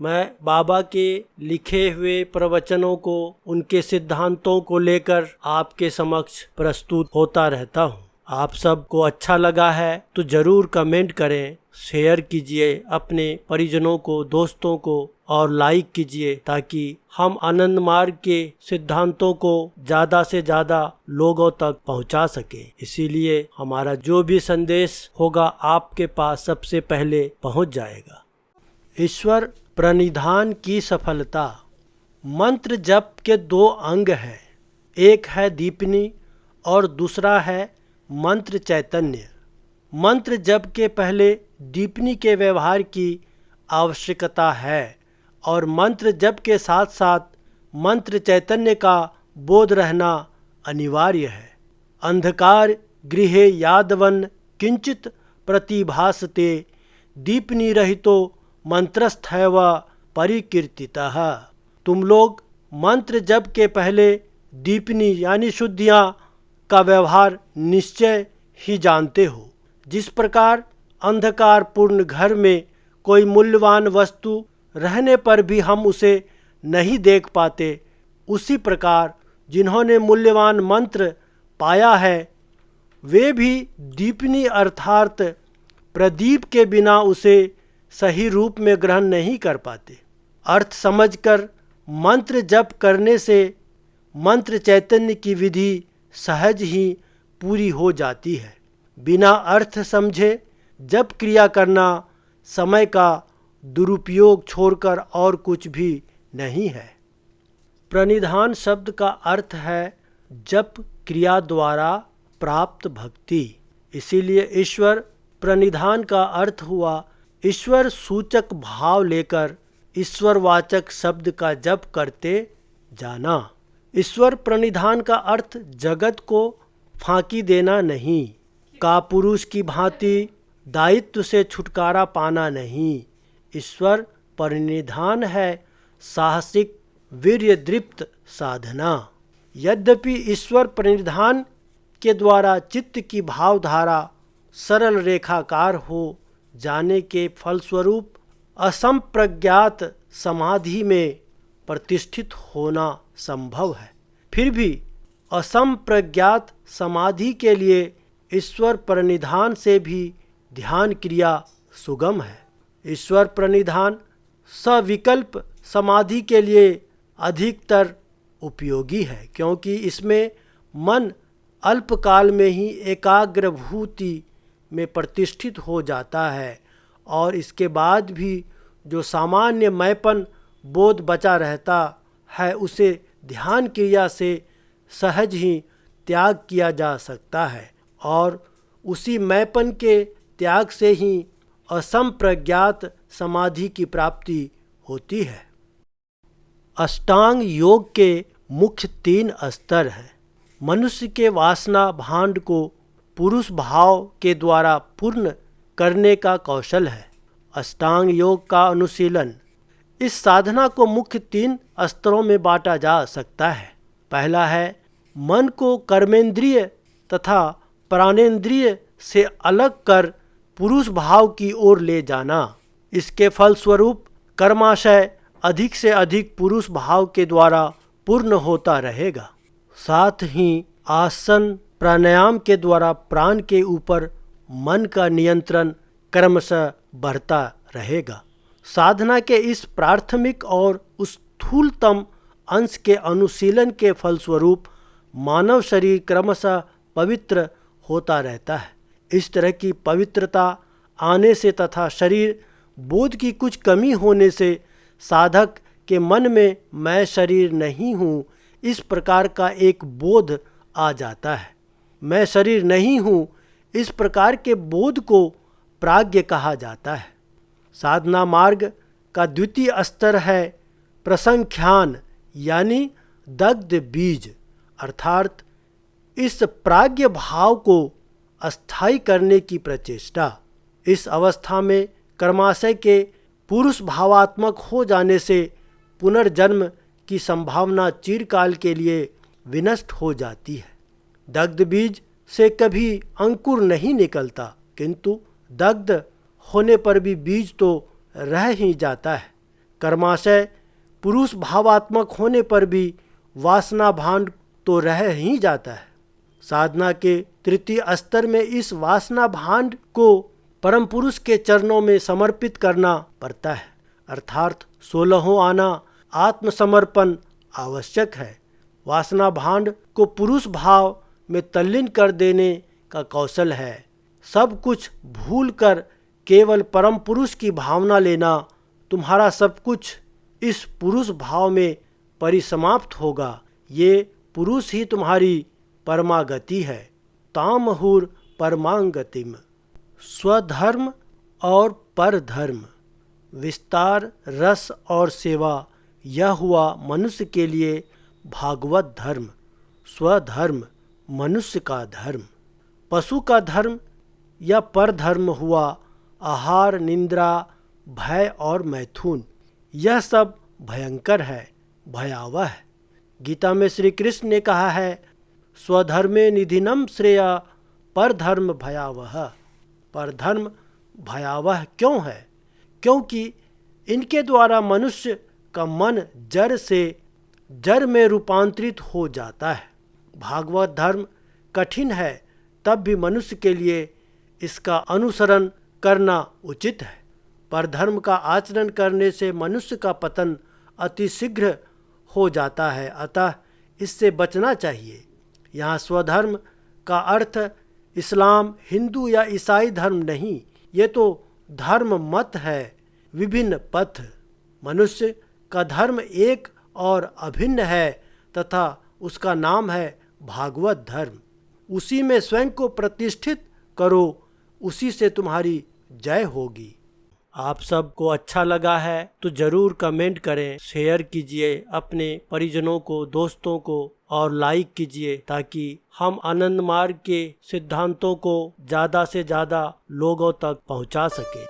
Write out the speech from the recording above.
मैं बाबा के लिखे हुए प्रवचनों को, उनके सिद्धांतों को लेकर आपके समक्ष प्रस्तुत होता रहता हूँ। आप सबको अच्छा लगा है तो जरूर कमेंट करें, शेयर कीजिए अपने परिजनों को, दोस्तों को, और लाइक कीजिए ताकि हम आनंद मार्ग के सिद्धांतों को ज़्यादा से ज़्यादा लोगों तक पहुंचा सके। इसीलिए हमारा जो भी संदेश होगा आपके पास सबसे पहले पहुंच जाएगा। ईश्वर प्रणिधान की सफलता। मंत्र जप के दो अंग हैं, एक है दीपनी और दूसरा है मंत्र चैतन्य। मंत्र जप के पहले दीपनी के व्यवहार की आवश्यकता है और मंत्र जप के साथ साथ मंत्र चैतन्य का बोध रहना अनिवार्य है। अंधकार गृहे यादवन किंचित प्रतिभासते दीपनी रहितो मंत्रस्थैव परिकीर्तितः। तुम लोग मंत्र जप के पहले दीपनी यानी शुद्धियाँ का व्यवहार निश्चय ही जानते हो। जिस प्रकार अंधकार पूर्ण घर में कोई मूल्यवान वस्तु रहने पर भी हम उसे नहीं देख पाते, उसी प्रकार जिन्होंने मूल्यवान मंत्र पाया है वे भी दीपनी अर्थात प्रदीप के बिना उसे सही रूप में ग्रहण नहीं कर पाते। अर्थ समझकर मंत्र जप करने से मंत्र चैतन्य की विधि सहज ही पूरी हो जाती है। बिना अर्थ समझे जप क्रिया करना समय का दुरुपयोग छोड़कर और कुछ भी नहीं है। प्रणिधान शब्द का अर्थ है जप क्रिया द्वारा प्राप्त भक्ति। इसीलिए ईश्वर प्रणिधान का अर्थ हुआ ईश्वर सूचक भाव लेकर ईश्वरवाचक शब्द का जप करते जाना। ईश्वर प्रणिधान का अर्थ जगत को फांकी देना नहीं, का पुरुष की भांति दायित्व से छुटकारा पाना नहीं। ईश्वर प्रणिधान है साहसिक वीर्यदृप्त साधना। यद्यपि ईश्वर प्रणिधान के द्वारा चित्त की भावधारा सरल रेखाकार हो जाने के फलस्वरूप असंप्रज्ञात समाधि में प्रतिष्ठित होना संभव है, फिर भी असंप्रज्ञात समाधि के लिए ईश्वर प्रणिधान से भी ध्यान क्रिया सुगम है। ईश्वर प्रणिधान सविकल्प समाधि के लिए अधिकतर उपयोगी है, क्योंकि इसमें मन अल्पकाल में ही एकाग्रभूति में प्रतिष्ठित हो जाता है और इसके बाद भी जो सामान्य मैपन बोध बचा रहता है उसे ध्यान क्रिया से सहज ही त्याग किया जा सकता है और उसी मैपन के त्याग से ही असंप्रज्ञात समाधि की प्राप्ति होती है। अष्टांग योग के मुख्य 3 स्तर हैं। मनुष्य के वासना भांड को पुरुष भाव के द्वारा पूर्ण करने का कौशल है अष्टांग योग का अनुशीलन। इस साधना को मुख्य 3 स्तरों में बांटा जा सकता है। पहला है मन को कर्मेंद्रिय तथा प्राणेंद्रिय से अलग कर पुरुष भाव की ओर ले जाना। इसके फलस्वरूप कर्माशय अधिक से अधिक पुरुष भाव के द्वारा पूर्ण होता रहेगा। साथ ही आसन प्राणायाम के द्वारा प्राण के ऊपर मन का नियंत्रण क्रमशः बढ़ता रहेगा। साधना के इस प्राथमिक और स्थूलतम अंश के अनुशीलन के फलस्वरूप मानव शरीर क्रमशः पवित्र होता रहता है। इस तरह की पवित्रता आने से तथा शरीर बोध की कुछ कमी होने से साधक के मन में मैं शरीर नहीं हूँ इस प्रकार का एक बोध आ जाता है। मैं शरीर नहीं हूँ इस प्रकार के बोध को प्राज्ञ कहा जाता है। साधना मार्ग का द्वितीय स्तर है प्रसंख्यान यानी दग्ध बीज, अर्थात इस प्राज्ञ भाव को अस्थायी करने की प्रचेष्टा। इस अवस्था में कर्माशय के पुरुष भावात्मक हो जाने से पुनर्जन्म की संभावना चिरकाल के लिए विनष्ट हो जाती है। दग्ध बीज से कभी अंकुर नहीं निकलता, किंतु दग्ध होने पर भी बीज तो रह ही जाता है। कर्माशय पुरुष भावात्मक होने पर भी वासना भान तो रह ही जाता है। साधना के तृतीय स्तर में इस वासना भान को परम पुरुष के चरणों में समर्पित करना पड़ता है, अर्थात 16वां आना आत्मसमर्पण आवश्यक है। वासना भांड को पुरुष भाव में तल्लीन कर देने का कौशल है। सब कुछ भूलकर केवल परम पुरुष की भावना लेना, तुम्हारा सब कुछ इस पुरुष भाव में परिसमाप्त होगा। ये पुरुष ही तुम्हारी परमागति है। तामहुर परमांगतिम। स्वधर्म और परधर्म, विस्तार, रस और सेवा, यह हुआ मनुष्य के लिए भागवत धर्म। स्वधर्म मनुष्य का धर्म। पशु का धर्म या परधर्म हुआ आहार, निंद्रा, भय और मैथुन। यह सब भयंकर है, भयावह है। गीता में श्री कृष्ण ने कहा है, स्वधर्मे निधिनम श्रेया परधर्म भयावह। परधर्म भयावह क्यों है? क्योंकि इनके द्वारा मनुष्य का मन जड़ से जड़ में रूपांतरित हो जाता है। भागवत धर्म कठिन है, तब भी मनुष्य के लिए इसका अनुसरण करना उचित है। परधर्म का आचरण करने से मनुष्य का पतन अति शीघ्र हो जाता है, अतः इससे बचना चाहिए। यहाँ स्वधर्म का अर्थ इस्लाम, हिंदू या ईसाई धर्म नहीं, ये तो धर्म मत है, विभिन्न पथ। मनुष्य का धर्म एक और अभिन्न है तथा उसका नाम है भागवत धर्म। उसी में स्वयं को प्रतिष्ठित करो, उसी से तुम्हारी जय होगी। आप सबको अच्छा लगा है तो ज़रूर कमेंट करें, शेयर कीजिए अपने परिजनों को, दोस्तों को और लाइक कीजिए, ताकि हम आनंद मार्ग के सिद्धांतों को ज़्यादा से ज़्यादा लोगों तक पहुंचा सकें।